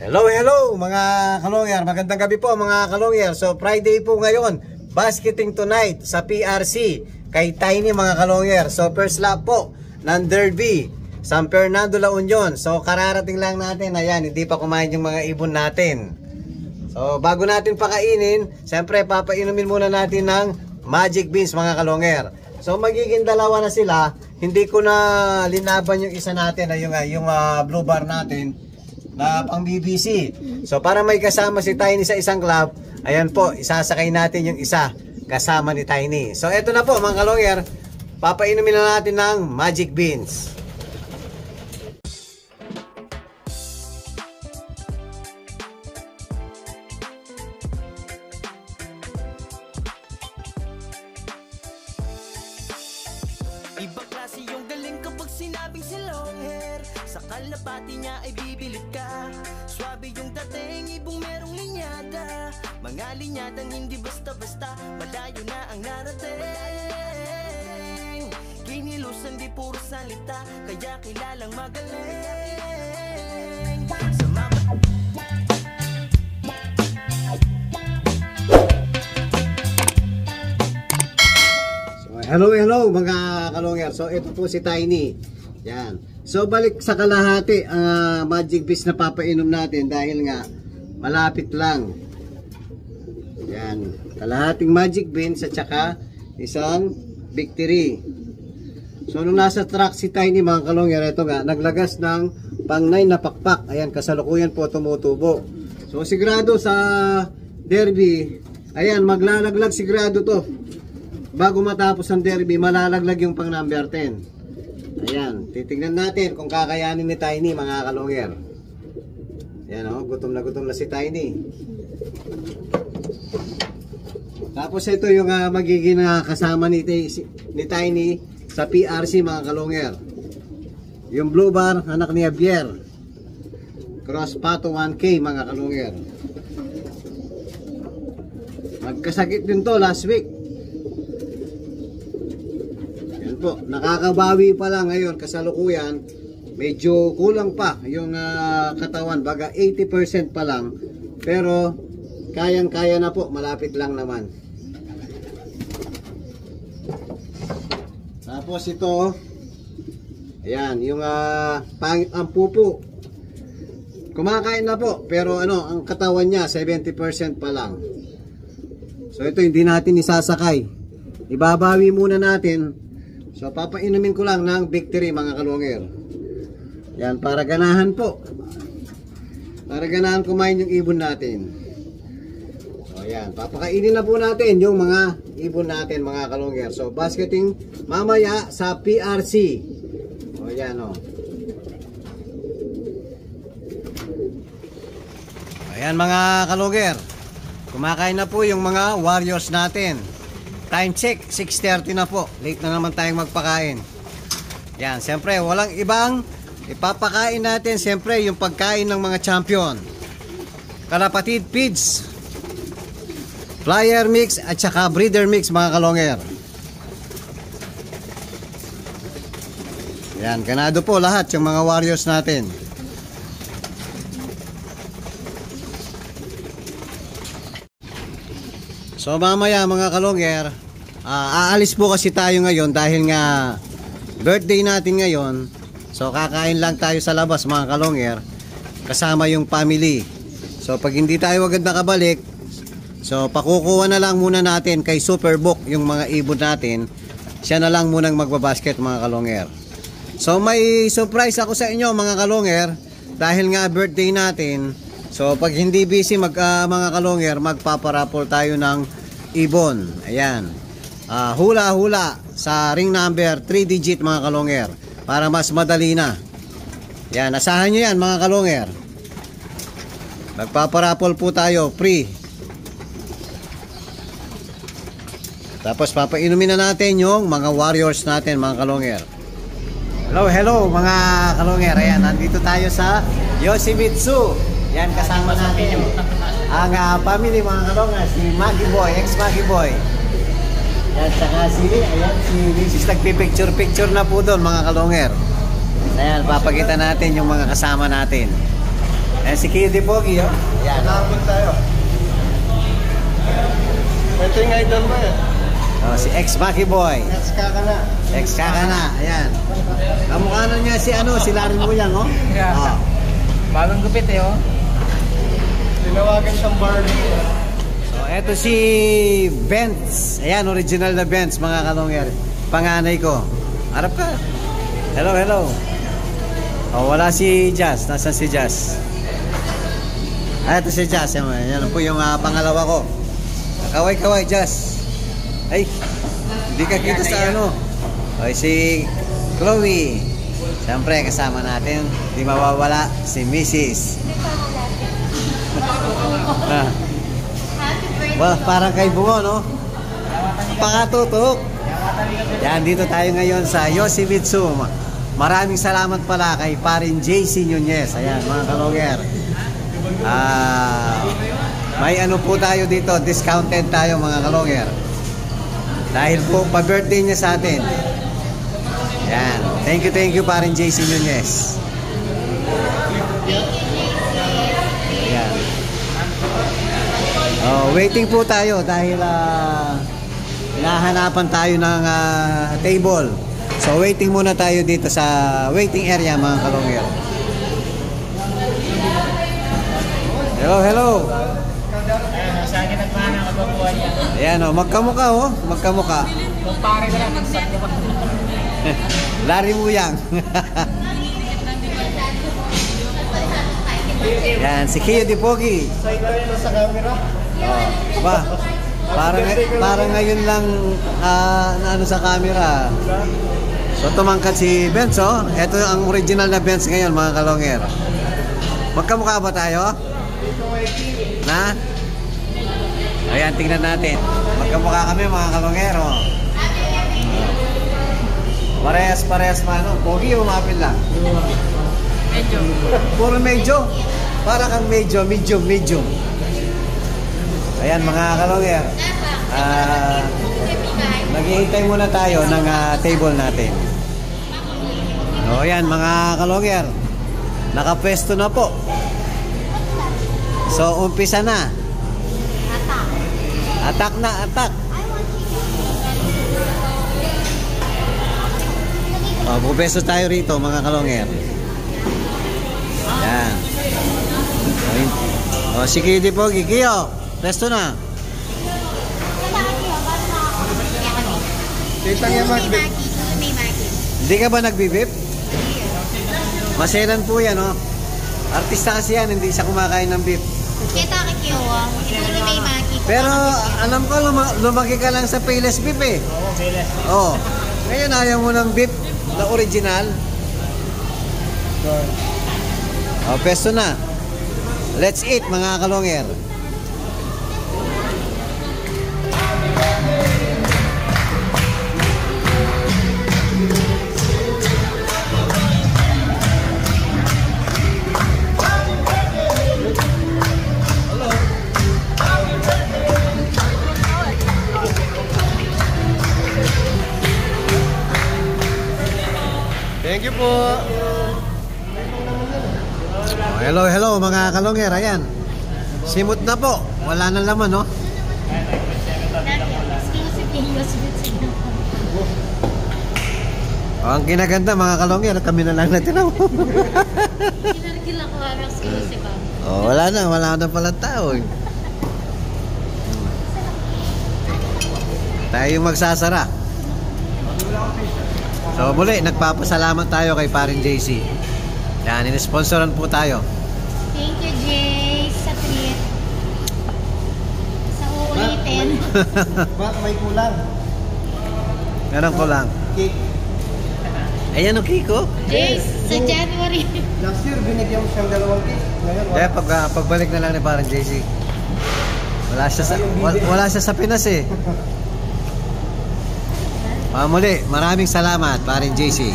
Hello, hello mga kalongyer. Magandang gabi po mga kalongyer. So Friday po ngayon, basketing tonight sa PRC kay Tiny mga kalongyer. So first lap po ng Derby San Fernando, La Union. So kararating lang natin, ayan, hindi pa kumain yung mga ibon natin. So bago natin pakainin, siyempre papainumin muna natin ng Magic Beans mga kalongyer. So magiging dalawa na sila. Hindi ko na linaban yung isa natin, yung blue bar natin na pang BBC. So para may kasama si Tiny sa isang club, ayan po, isasakay natin yung isa kasama ni Tiny. So eto na po mga kalongyer, papainumin na natin ng Magic Beans. Ibang klase yung galing kapag sinabing si long hair. Sa kalapati niya ay bibilip ka. Swabe yung dating, ibong merong linyada. Mga linyadang hindi basta-basta, malayo na ang narating. Kinilusan di puro salita, kaya kilalang magaling. Sa mga Hello mga kalongyer. So ito po si Tiny. Yan. So balik sa kalahati ang Magic Beans na papainom natin dahil nga malapit lang. Yan. Kalahating Magic Beans at saka isang Victory. So nung nasa track si Tiny mga kalongyer, ito nga naglagas ng pang 9 na pakpak. Ayan, kasalukuyan po tumutubo. So sigurado sa Derby, ayan, maglalaglag sigurado to. Bago matapos ang Derby, malalaglag yung pang number 10. Ayan, titignan natin kung kakayanin ni Tiny mga kalongyer. Ayan o, gutom na si Tiny. Tapos ito yung magiging kasama ni Tiny sa PRC mga kalongyer. Yung blue bar, anak ni Javier. Cross pato 1K mga kalongyer. Magkasakit din to last week. Po, nakakabawi pa lang ngayon kasalukuyan, medyo kulang pa yung katawan, baga 80% pa lang, pero kayang-kaya na po, malapit lang naman. Tapos ito, ayan, yung pangit ang pupo, kumakain na po, pero ano, ang katawan niya 70% pa lang. So ito hindi natin isasakay, ibabawi muna natin. So papainumin ko lang ng Victory mga kalongyer. Yan, para ganahan po. Para ganahan kumain yung ibon natin. So yan, papakainin na po natin yung mga ibon natin mga kalongyer. So basketing mamaya sa PRC. O yan o. Ayan mga kalongyer, kumakain na po yung mga warriors natin. Time check, 6:30 na po. Late na naman tayong magpakain. Yan, siyempre, walang ibang ipapakain natin. Siyempre, yung pagkain ng mga champion. Kalapatid Feeds, Flyer Mix, at saka Breeder Mix, mga kalongyer. Yan, ganado po lahat yung mga warriors natin. So mamaya mga kalongyer, aalis po kasi tayo ngayon dahil nga birthday natin ngayon. So kakain lang tayo sa labas mga kalongyer, kasama yung family. So pag hindi tayo agad nakabalik, so pakukuha na lang muna natin kay Superbook yung mga ibon natin. Siya na lang munang magbabasket mga kalongyer. So may surprise ako sa inyo mga kalongyer, dahil nga birthday natin. So pag hindi busy mga kalongyer, magpaparapol tayo ng ibon. Ayan. Hula-hula sa ring number 3 digit mga kalongyer, para mas madali na. Yan, asahan nyo yan mga kalongyer. Magpaparapol po tayo, free. Tapos papainumin na natin yung mga warriors natin mga kalongyer. Hello mga kalongyer. Ayan, nandito tayo sa Yoshimitsu. Yan, kasama natin yung ang family mga kalongyer, si Maggie Boy, ex-Maggie Boy. Yan, saka si Mrs. nagpipicture-picture na po doon mga kalongyer. Ayan, papakita natin yung mga kasama natin. Ayan si Kid Pogi, oh. Ayan. Nakabot tayo. Ito yung idol mo eh. Oh, si ex-Maki Boy. Let's kaka na. Ex-kaka na. Ayan. Kamukha na niya si si Larry Muyang, oh. Yeah. Oh. Bagong gupit eh, oh. Tinawagan siyang Barbie. So, eto si Benz. Ayan, original na Benz, mga kalongger. Panganay ko. Harap ka. Hello, hello. Oh, wala si Jazz. Nasaan si Jazz? Eto si Jazz. Yan po yung pangalawa ko. Kaway-kaway, Jazz. Ay, hindi ka kita sa ano. Okay, si Chloe. Siyempre, kasama natin. Hindi mawawala si Mrs. Well, parang kay Bungo, no? Pakatutok. Yan, dito tayo ngayon sa Yoshimitsu. Maraming salamat pala kay parin JC Nunez. Ayan, mga kalongger. May ano po tayo dito, discounted tayo mga kalongger. Dahil po, pa-birthday niya sa atin. Yan. Thank you parin JC Nunez. Yan. Oh, waiting po tayo dahil hinahanapan tayo ng table. So waiting muna tayo dito sa waiting area mga kalongger. Hello, hello. Ayan, sa akin nagmana ka ba buwan niya? Ayan o, magkamukha o, magkamukha. Kung pare ko lang, magsak ko ba? Larry Muyang. Yan, si Kio Di Pogi. Side tayo na sa camera. Oh, ba? Parang ngayon lang na ano sa camera. So tumangkat si Benz, oh. Ito ang original na Benz ngayon, mga kalongger. Magkamukha ba tayo? Na? Ayan, tingnan natin. Magkamukha kami, mga kalongger, oh. Parehas pa, ano? Pogi, umapil lang. Medyo. Puro medyo. Para kang medyo. Ayan, mga kalongger. Naghihintay muna tayo ng table natin. O yan, mga kalongger. Nakapwesto na po. So, umpisa na. Attack na, attack. O, pupesto tayo rito, mga kalongger. Yan. O, si Kidi Pogi. Kiyo, pesto na. Kita niya mag-bip. Hindi ka ba nagbibip? Maselan po yan, oh. Artista kasi yan, hindi siya kumakain ng beef. Kita kikiwa, ituloy may maki. Pero alam ko, lumaki ka lang sa Payless Beef eh. Oo, bilis. Oh. Ngayon ayaw mo ng beef na original. Oh, pesto na. Let's eat, mga kalongger. Thank you po. Oh, hello mga kalongger. Ayan. Simot na po. Wala nang laman, no? Oh, ang kinaganda mga kalongger, kami na lang natin ako. Kinargil ako ang exclusive. Oh, wala na pala tao. Tayo yung magsasara. So muli, nagpapasalamat tayo kay parin JC. Yan, in-sponsoran po tayo. Thank you, Jay, sa treat. Sa uulitin. Ba't may kulang? Ganun ko lang. Cake. Ayan ang Kiko. Jay, sa January. Last year, binigyan mo siyang 2 cake. Ngayon, Kaya pagbalik na lang ni parin JC. Wala siya sa Pinas eh. Muli, maraming salamat parin JC.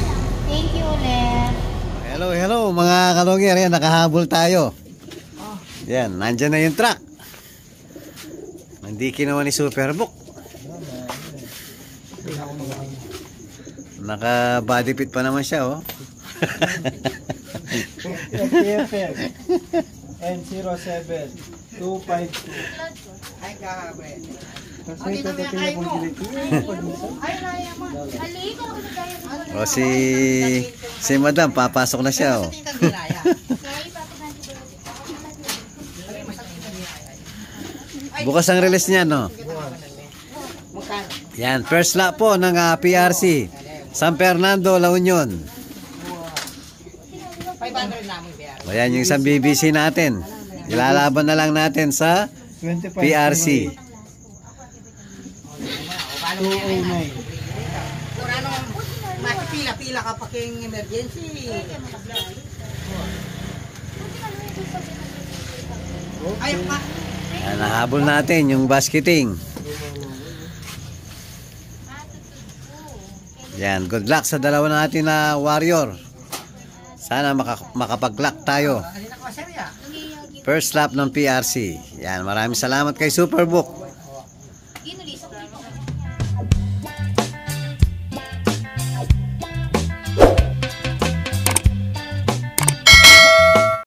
Thank you ulit. Hello mga kalongger. Yan, nakahabol tayo. Yan, nandyan na yung truck. Hindi kinuha ni Superbook. Naka body fit pa naman siya, oh. and 07-252. Ay, kabe. Kasi ito ito pinapagkilit. Halika ako sa gaya mo. O si Madam, papasok na siya. Oh. Kagilaya. Bukas ang release niya, no? Yan, first lap po ng PRC. San Fernando, La Union. 500 namin biya. O yan yung isang BBC natin. Ilalaban na lang natin sa 25. PRC. Paano mo yan? Kung ano, makipila-pila ka pa kayong emergency. Ayaw pa. Yan, nahabol natin yung basketing. Yan, good luck sa dalawa natin na warrior. Sana makapag-luck tayo. Alin ako, sir, ya? First lap ng PRC. Yan, maraming salamat kay Superbook.